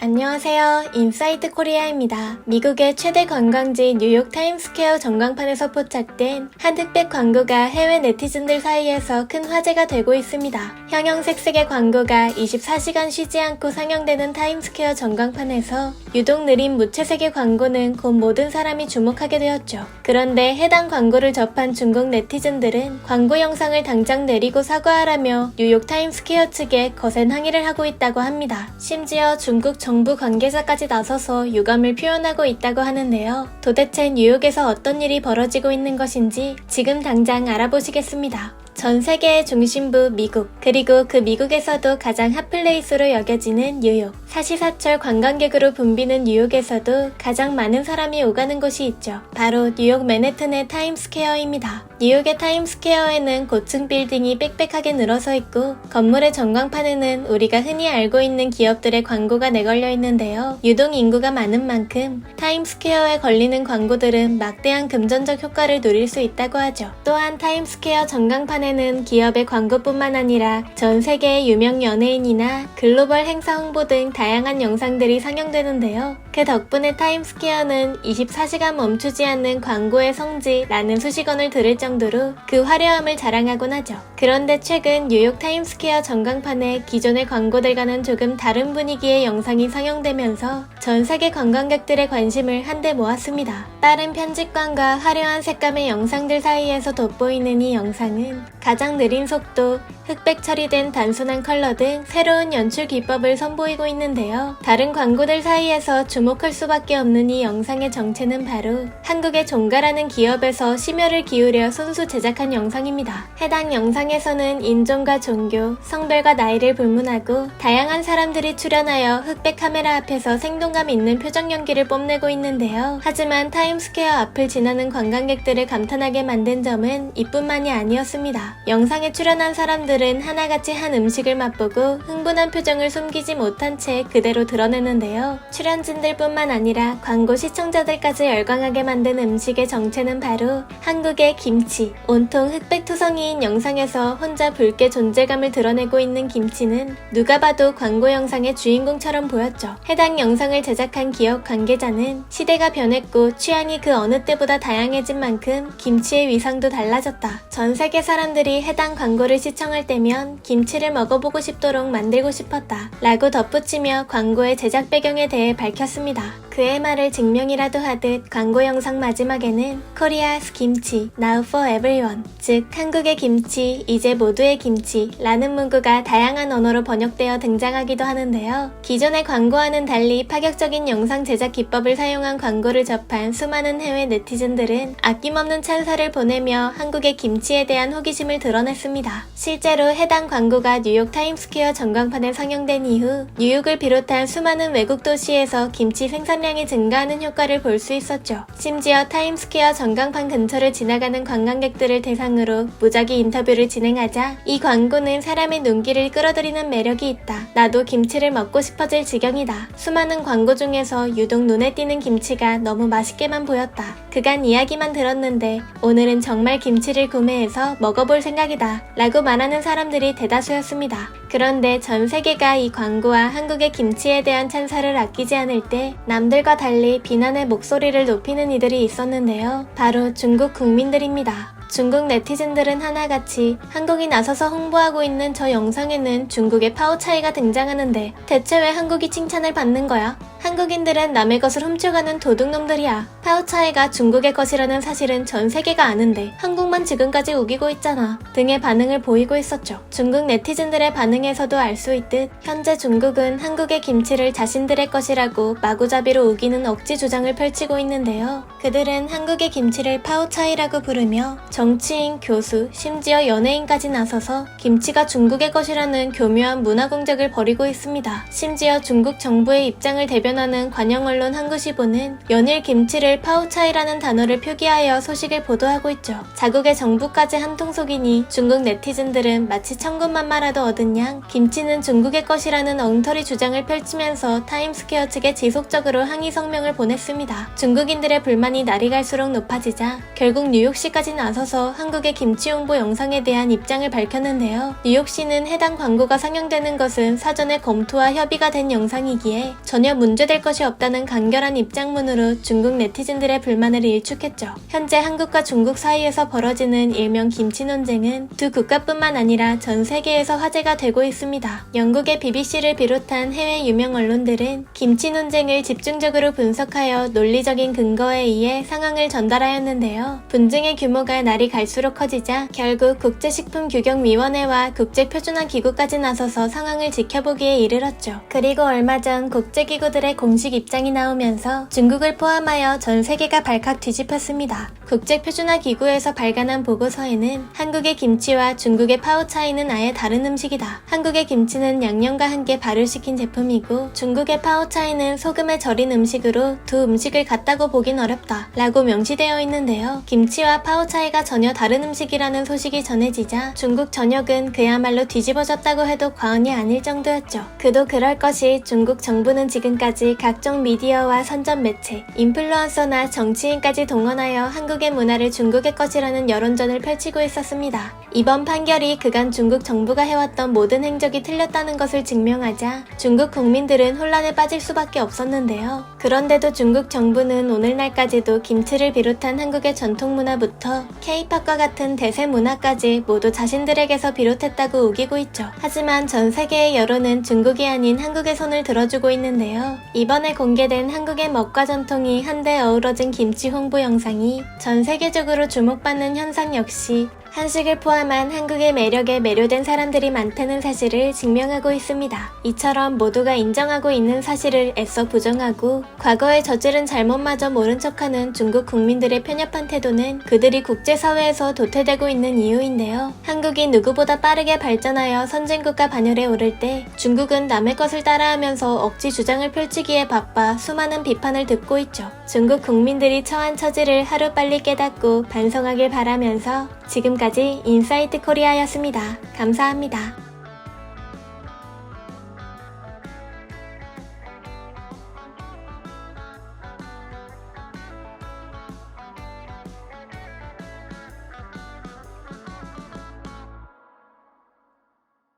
안녕하세요. 인사이트 코리아입니다. 미국의 최대 관광지 뉴욕 타임스퀘어 전광판에서 포착된 한 흑백 광고가 해외 네티즌들 사이에서 큰 화제가 되고 있습니다. 형형색색의 광고가 24시간 쉬지 않고 상영되는 타임스퀘어 전광판에서 유독 느린 무채색의 광고는 곧 모든 사람이 주목하게 되었죠. 그런데 해당 광고를 접한 중국 네티즌들은 광고 영상을 당장 내리고 사과하라며 뉴욕 타임스퀘어 측에 거센 항의를 하고 있다고 합니다. 심지어 중국 정부 관계자까지 나서서 유감을 표현하고 있다고 하는데요. 도대체 뉴욕에서 어떤 일이 벌어지고 있는 것인지 지금 당장 알아보시겠습니다. 전 세계의 중심부 미국, 그리고 그 미국에서도 가장 핫플레이스로 여겨지는 뉴욕. 사시사철 관광객으로 붐비는 뉴욕에서도 가장 많은 사람이 오가는 곳이 있죠. 바로 뉴욕 맨해튼의 타임스퀘어입니다. 뉴욕의 타임스퀘어에는 고층 빌딩이 빽빽하게 늘어서 있고 건물의 전광판에는 우리가 흔히 알고 있는 기업들의 광고가 내걸려 있는데요. 유동 인구가 많은 만큼 타임스퀘어에 걸리는 광고들은 막대한 금전적 효과를 누릴 수 있다고 하죠. 또한 타임스퀘어 전광판에는 기업의 광고뿐만 아니라 전 세계의 유명 연예인이나 글로벌 행사 홍보 등 다양한 영상들이 상영되는데요. 그 덕분에 타임스퀘어는 24시간 멈추지 않는 광고의 성지라는 수식어를 들을 정도로 그 화려함을 자랑하곤 하죠. 그런데 최근 뉴욕 타임스퀘어 전광판에 기존의 광고들과는 조금 다른 분위기의 영상이 상영되면서 전 세계 관광객들의 관심을 한데 모았습니다. 빠른 편집감과 화려한 색감의 영상들 사이에서 돋보이는 이 영상은 가장 느린 속도, 흑백 처리된 단순한 컬러 등 새로운 연출 기법을 선보이고 있는데요. 다른 광고들 사이에서 주목할 수밖에 없는 이 영상의 정체는 바로 한국의 종가라는 기업에서 심혈을 기울여 손수 제작한 영상입니다. 해당 영상에서는 인종과 종교, 성별과 나이를 불문하고 다양한 사람들이 출연하여 흑백 카메라 앞에서 생동감 있는 표정 연기를 뽐내고 있는데요. 하지만 타임스퀘어 앞을 지나는 관광객들을 감탄하게 만든 점은 이뿐만이 아니었습니다. 영상에 출연한 사람들은 하나같이 한 음식을 맛보고 흥분한 표정을 숨기지 못한 채 그대로 드러내는데요. 출연진들 뿐만 아니라 광고 시청자들까지 열광하게 만든 음식의 정체는 바로 한국의 김치. 온통 흑백투성이인 영상에서 혼자 붉게 존재감을 드러내고 있는 김치는 누가 봐도 광고 영상의 주인공처럼 보였죠. 해당 영상을 제작한 기업 관계자는 시대가 변했고 취향이 그 어느 때보다 다양해진 만큼 김치의 위상도 달라졌다. 전 세계 사람들이 해당 광고를 시청할 때면 김치를 먹어보고 싶도록 만들고 싶었다 라고 덧붙이며 광고의 제작 배경에 대해 밝혔습니다. 그의 말을 증명이라도 하듯 광고 영상 마지막에는 Korea's 김치, now for everyone, 즉 한국의 김치, 이제 모두의 김치 라는 문구가 다양한 언어로 번역되어 등장하기도 하는데요. 기존의 광고와는 달리 파격적인 영상 제작 기법을 사용한 광고를 접한 수많은 해외 네티즌들은 아낌없는 찬사를 보내며 한국의 김치에 대한 호기심을 드러냈습니다. 실제로 해당 광고가 뉴욕 타임스퀘어 전광판에 상영된 이후 뉴욕을 비롯한 수많은 외국 도시에서 김치 생산량이 증가하는 효과를 볼 수 있었죠. 심지어 타임스퀘어 전광판 근처를 지나가는 관광객들을 대상으로 무작위 인터뷰를 진행하자 이 광고는 사람의 눈길을 끌어들이는 매력이 있다. 나도 김치를 먹고 싶어질 지경이다. 수많은 광고 중에서 유독 눈에 띄는 김치가 너무 맛있게만 보였다. 그간 이야기만 들었는데 오늘은 정말 김치를 구매해서 먹어볼 생각이다 라고 말하는 사람들이 대다수였습니다. 그런데 전 세계가 이 광고와 한국의 김치에 대한 찬사를 아끼지 않을 때 남들과 달리 비난의 목소리를 높이는 이들이 있었는데요. 바로 중국 국민들입니다. 중국 네티즌들은 하나같이 한국이 나서서 홍보하고 있는 저 영상에는 중국의 파워차이가 등장하는데 대체 왜 한국이 칭찬을 받는 거야? 한국인들은 남의 것을 훔쳐가는 도둑놈들이야. 파워차이가 중국의 것이라는 사실은 전 세계가 아는데 한국만 지금까지 우기고 있잖아 등의 반응을 보이고 있었죠. 중국 네티즌들의 반응에서도 알 수 있듯 현재 중국은 한국의 김치를 자신들의 것이라고 마구잡이로 우기는 억지 주장을 펼치고 있는데요. 그들은 한국의 김치를 파워차이라고 부르며 정치인, 교수, 심지어 연예인까지 나서서 김치가 중국의 것이라는 교묘한 문화 공작을 벌이고 있습니다. 심지어 중국 정부의 입장을 대변 발현하는 관영 언론 한국시보는 연일 김치를 파오차이라는 단어를 표기하여 소식을 보도하고 있죠. 자국의 정부까지 한통속이니 중국 네티즌들은 마치 천군만마라도 얻은 양 김치는 중국의 것이라는 엉터리 주장을 펼치면서 타임스퀘어 측에 지속적으로 항의 성명을 보냈습니다. 중국인들의 불만이 날이 갈수록 높아지자 결국 뉴욕시까지 나서서 한국의 김치 홍보 영상에 대한 입장을 밝혔는데요. 뉴욕시는 해당 광고가 상영되는 것은 사전에 검토와 협의가 된 영상이기에 전혀 문제될 것이 없다는 간결한 입장문으로 중국 네티즌들의 불만을 일축했죠. 현재 한국과 중국 사이에서 벌어지는 일명 김치 논쟁은 두 국가뿐만 아니라 전 세계에서 화제가 되고 있습니다. 영국의 BBC를 비롯한 해외 유명 언론들은 김치 논쟁을 집중적으로 분석하여 논리적인 근거에 의해 상황을 전달하였는데요. 분쟁의 규모가 날이 갈수록 커지자 결국 국제식품규격위원회와 국제표준화기구까지 나서서 상황을 지켜보기에 이르렀죠. 그리고 얼마 전 국제기구들의 공식 입장이 나오면서 중국을 포함하여 전 세계가 발칵 뒤집혔습니다. 국제표준화기구에서 발간한 보고서에는 한국의 김치와 중국의 파오차이는 아예 다른 음식이다. 한국의 김치는 양념과 함께 발효시킨 제품이고 중국의 파오차이는 소금에 절인 음식으로 두 음식을 같다고 보긴 어렵다 라고 명시되어 있는데요. 김치와 파오차이가 전혀 다른 음식이라는 소식이 전해지자 중국 전역은 그야말로 뒤집어졌다고 해도 과언이 아닐 정도였죠. 그도 그럴 것이 중국 정부는 지금까지 각종 미디어와 선전 매체, 인플루언서나 정치인까지 동원하여 한국의 문화를 중국의 것이라는 여론전을 펼치고 있었습니다. 이번 판결이 그간 중국 정부가 해왔던 모든 행적이 틀렸다는 것을 증명하자 중국 국민들은 혼란에 빠질 수밖에 없었는데요. 그런데도 중국 정부는 오늘날까지도 김치를 비롯한 한국의 전통문화부터 K-팝과 같은 대세 문화까지 모두 자신들에게서 비롯했다고 우기고 있죠. 하지만 전 세계의 여론은 중국이 아닌 한국의 손을 들어주고 있는데요. 이번에 공개된 한국의 먹과 전통이 한데 어우러진 김치 홍보 영상이 전 세계적으로 주목받는 현상 역시 한식을 포함한 한국의 매력에 매료된 사람들이 많다는 사실을 증명하고 있습니다. 이처럼 모두가 인정하고 있는 사실을 애써 부정하고 과거에 저지른 잘못마저 모른 척하는 중국 국민들의 편협한 태도는 그들이 국제사회에서 도태되고 있는 이유인데요. 한국이 누구보다 빠르게 발전하여 선진국가 반열에 오를 때 중국은 남의 것을 따라하면서 억지 주장을 펼치기에 바빠 수많은 비판을 듣고 있죠. 중국 국민들이 처한 처지를 하루빨리 깨닫고 반성하길 바라면서 지금까지 인사이트 코리아였습니다. 감사합니다.